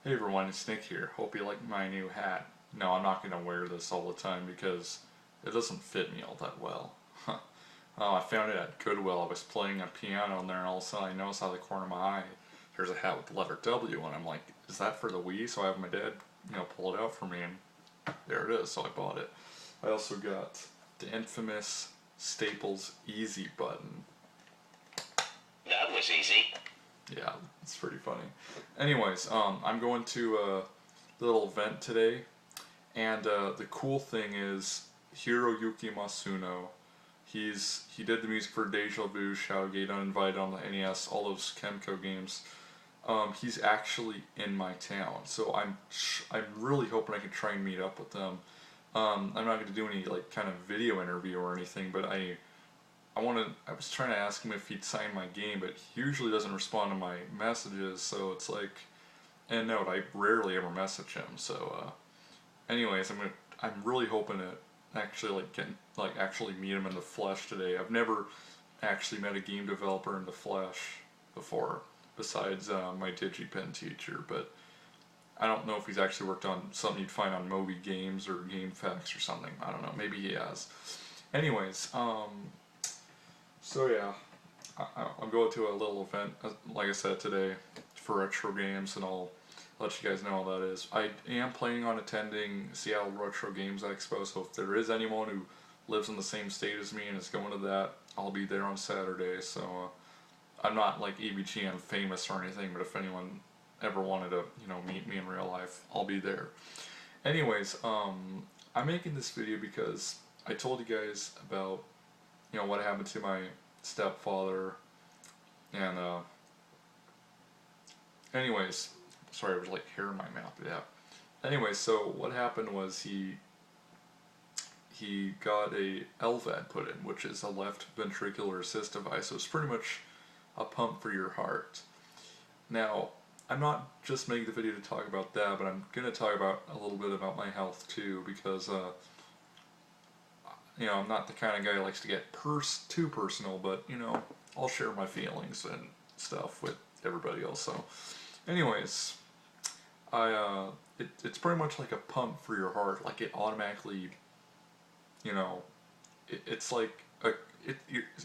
Hey everyone, it's Nick here. Hope you like my new hat. No, I'm not going to wear this all the time because it doesn't fit me all that well. Oh, I found it at Goodwill. I was playing a piano in there and all of a sudden I noticed out of the corner of my eye there's a hat with the letter W and I'm like, is that for the Wii? So I have my dad, pull it out for me and there it is, so I bought it. I also got the infamous Staples Easy button. That was easy. Yeah, it's pretty funny. Anyways, I'm going to a little event today, and the cool thing is Hiroyuki Masuno. He did the music for Deja Vu, Shadowgate, Uninvited on the NES, all those Kemco games. He's actually in my town, so I'm really hoping I can try and meet up with them. I'm not going to do any like kind of video interview or anything, but I was trying to ask him if he'd sign my game, but he usually doesn't respond to my messages, so it's like, and note, I rarely ever message him, so, anyways, I'm really hoping to actually, actually meet him in the flesh today. I've never actually met a game developer in the flesh before, besides, my DigiPen teacher, but I don't know if he's actually worked on something you'd find on Moby Games or GameFAQs or something. I don't know, maybe he has. Anyways, so yeah, I'm going to a little event, like I said, today for retro games, and I'll let you guys know how that is. I am planning on attending Seattle Retro Games Expo, so if there is anyone who lives in the same state as me and is going to that, I'll be there on Saturday, so I'm not like EBGN famous or anything, but if anyone ever wanted to, meet me in real life, I'll be there. Anyways, I'm making this video because I told you guys about what happened to my stepfather, and anyways, sorry, I was like hair in my mouth. Yeah. Anyways, so what happened was he got a LVAD put in, which is a left ventricular assist device. So it's pretty much a pump for your heart. Now, I'm not just making the video to talk about that, but I'm gonna talk about a little bit about my health too, because I'm not the kind of guy who likes to get too personal, but, I'll share my feelings and stuff with everybody else. So, anyways, it's pretty much like a pump for your heart. Like, it automatically, it's like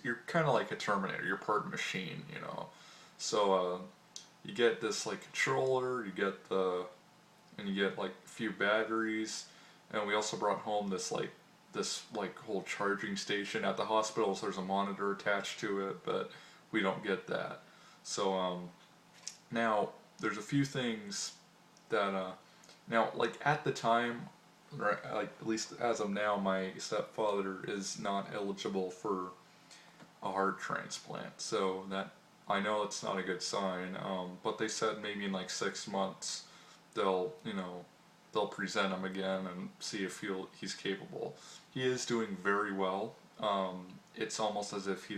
you're kind of like a Terminator. You're part machine, So, you get this, like, controller, you get like a few batteries, and we also brought home this whole charging station at the hospital, so there's a monitor attached to it, but we don't get that. So now there's a few things that now, like, at the time, like, at least as of now, my stepfather is not eligible for a heart transplant, so that, I know it's not a good sign, but they said maybe in like 6 months they'll present him again and see if he's capable. He is doing very well. It's almost as if he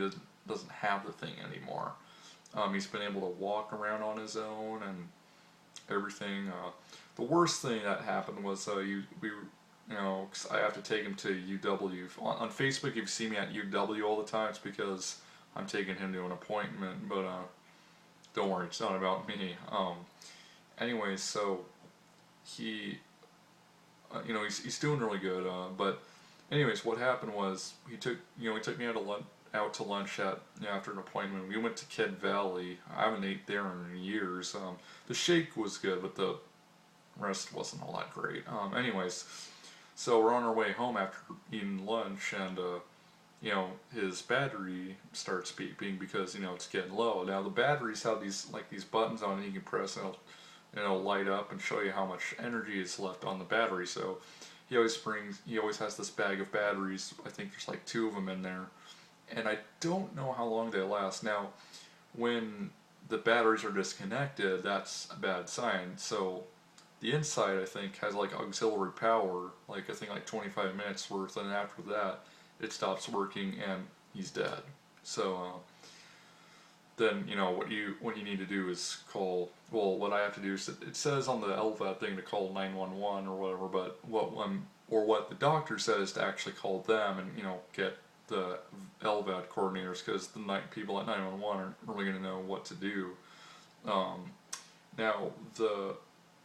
doesn't have the thing anymore. He's been able to walk around on his own and everything. The worst thing that happened was 'cause I have to take him to UW. On Facebook, if you see me at UW all the time, it's because I'm taking him to an appointment. But don't worry, it's not about me. Anyways, so he, he's doing really good. But anyways, what happened was he took me out to lunch after an appointment. We went to Kid Valley. I haven't ate there in years. The shake was good, but the rest wasn't all that great. Anyways, so we're on our way home after eating lunch, and his battery starts beeping because it's getting low. Now the batteries have these buttons on it you can press, and it'll light up and show you how much energy is left on the battery. So he always has this bag of batteries. I think there's like 2 of them in there, and I don't know how long they last. Now, when the batteries are disconnected, that's a bad sign. So the inside, I think, has like auxiliary power, like I think like 25 minutes worth, and after that it stops working and he's dead. So then what you need to do is call. Well, what I have to do is, it says on the LVAD thing to call 911 or whatever, but what the doctor says to actually call them and get the LVAD coordinators, because the people at 911 aren't really going to know what to do. Now, the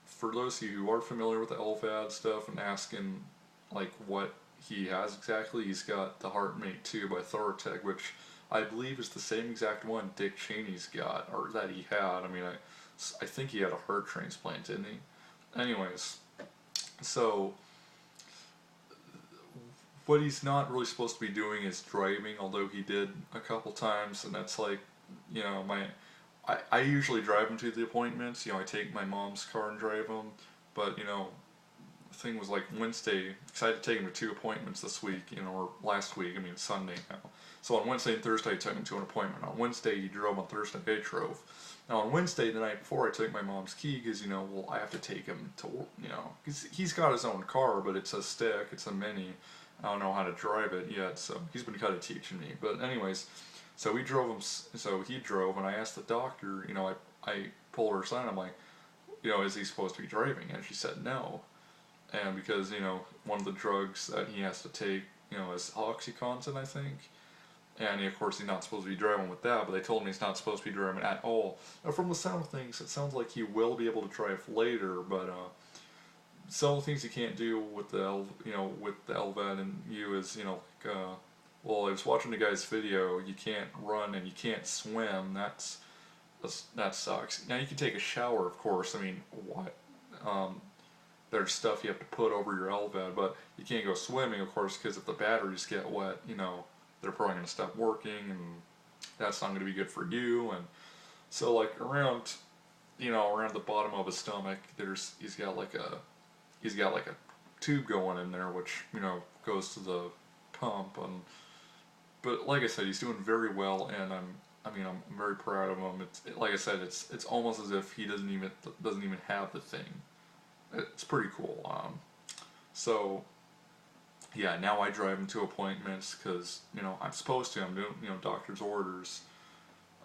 for those of you who are familiar with the LVAD stuff and asking like what he has exactly, he's got the HeartMate 2 by Thoratec, which I believe is the same exact one Dick Cheney's got, or that he had. I mean, I think he had a heart transplant, didn't he? Anyways, so what he's not really supposed to be doing is driving, although he did a couple times, and that's like, you know, I usually drive him to the appointments. You know, I take my mom's car and drive him, but you know, the thing was like Wednesday, because I had to take him to 2 appointments this week, you know, or last week, I mean Sunday now. So on Wednesday and Thursday I took him to an appointment. On Wednesday he drove, on Thursday I drove. Now on Wednesday, the night before, I took my mom's key, because, you know, well, I have to take him to, you know, he's got his own car, but it's a stick, it's a Mini. I don't know how to drive it yet, so he's been kind of teaching me. But anyways, so we drove him, so he drove, and I asked the doctor, you know, I pull her aside, I'm like, you know, is he supposed to be driving? And she said no. And because, you know, one of the drugs that he has to take, you know, is OxyContin, I think. And of course he's not supposed to be driving with that, but they told him he's not supposed to be driving at all. Now from the sound of things, it sounds like he will be able to drive later, but some of the things you can't do with the with the LVAD and you is, you know, like, well, I was watching the guy's video. You can't run and you can't swim. That sucks. Now you can take a shower, of course. I mean, what? There's stuff you have to put over your LVAD, but you can't go swimming, of course, because if the batteries get wet, you know, they're probably going to stop working, and that's not going to be good for you. And so, like, around, you know, around the bottom of his stomach, he's got like a tube going in there, which, you know, goes to the pump. And but like I said, he's doing very well, and I'm very proud of him. Like I said, it's almost as if he doesn't even have the thing. It's pretty cool. So yeah, now I drive him to appointments because, you know, I'm supposed to. I'm doing, you know, doctor's orders.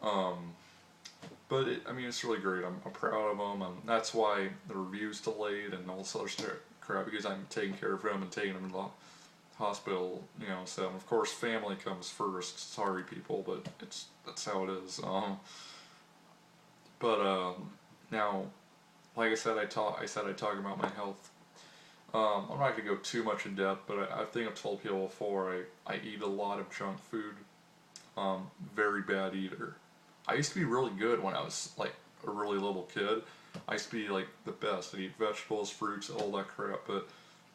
But I mean, it's really great. I'm proud of him, and that's why the review's delayed and all this other crap, because I'm taking care of him and taking him to the hospital. You know, so of course family comes first. Sorry, people, but that's how it is. Now, like I said, I'd talk about my health. I'm not gonna go too much in depth, but I think I've told people before. I eat a lot of junk food. Very bad eater. I used to be really good when I was like a really little kid. I used to be like the best. I'd eat vegetables, fruits, all that crap. But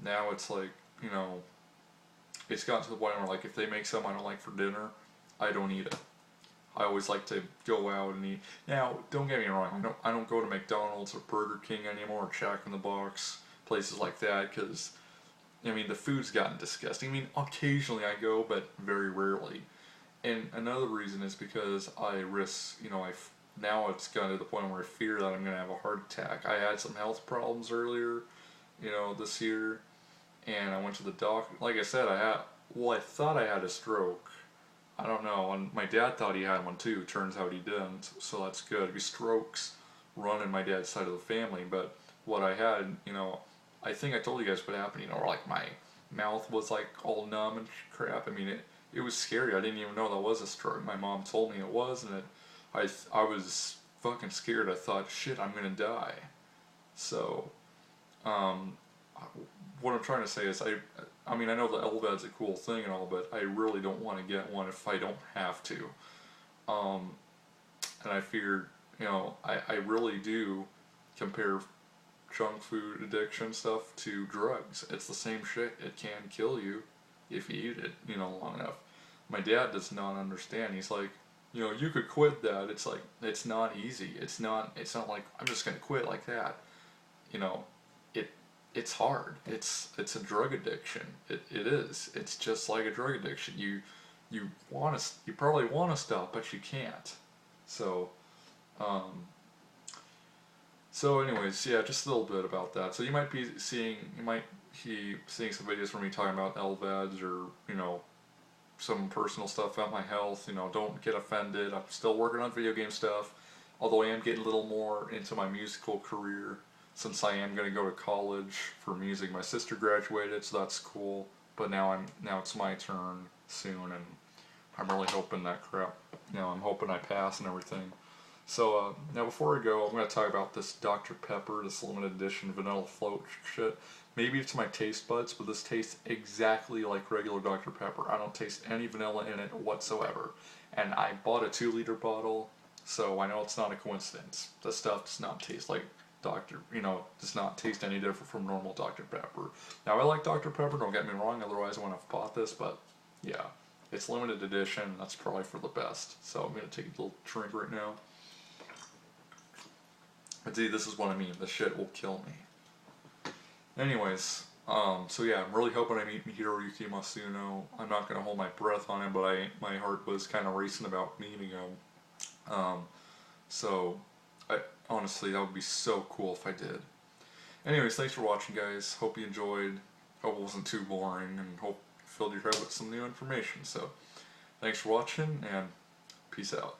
now it's like, you know, it's gotten to the point where, like, if they make something I don't like for dinner, I don't eat it. I always like to go out and eat. Now, don't get me wrong. I don't go to McDonald's or Burger King anymore, or Jack in the Box, places like that, because I mean the food's gotten disgusting. I mean, occasionally I go, but very rarely. And another reason is because I risk, you know, now it's gotten to the point where I fear that I'm going to have a heart attack. I had some health problems earlier, you know, this year, and I went to the doctor. Like I said, I thought I had a stroke. I don't know, and my dad thought he had one too. Turns out he didn't, so that's good. Because strokes run in my dad's side of the family, but what I had, you know, I think I told you guys what happened, you know, like my mouth was like all numb and crap. I mean, it was scary. I didn't even know that was a stroke. My mom told me it was, and I was fucking scared. I thought, shit, I'm gonna die. So, what I'm trying to say is, I mean, I know the LVAD's a cool thing and all, but I really don't want to get one if I don't have to. And I figured, you know, I really do compare junk food addiction stuff to drugs. It's the same shit. It can kill you if you eat it, you know, long enough. My dad does not understand. He's like, you know, you could quit that. It's like, it's not easy. It's not like I'm just gonna quit like that. You know, it's hard. It's a drug addiction. It is. It's just like a drug addiction. You probably want to stop, but you can't. So, anyways, yeah, just a little bit about that. So you might be seeing some videos from me talking about LVADs, or, you know, some personal stuff about my health. You know, don't get offended. I'm still working on video game stuff, although I am getting a little more into my musical career, since I am going to go to college for music. My sister graduated, so that's cool. But now it's my turn soon, and I'm really hoping that I'm hoping I pass and everything. So now before I go, I'm going to talk about this Dr. Pepper, this limited edition vanilla float shit. Maybe it's my taste buds, but this tastes exactly like regular Dr. Pepper. I don't taste any vanilla in it whatsoever. And I bought a 2-liter bottle, so I know it's not a coincidence. This stuff does not taste like does not taste any different from normal Dr. Pepper. Now I like Dr. Pepper, don't get me wrong, otherwise I wouldn't have bought this, but yeah. It's limited edition, that's probably for the best. So I'm going to take a little drink right now. But see, this is what I mean. This shit will kill me. Anyways, so yeah, I'm really hoping I meet Hiroyuki Masuno. I'm not gonna hold my breath on him, but my heart was kind of racing about meeting him. So, honestly, that would be so cool if I did. Anyways, thanks for watching, guys. Hope you enjoyed. Hope it wasn't too boring, and hope you filled your head with some new information. So, thanks for watching, and peace out.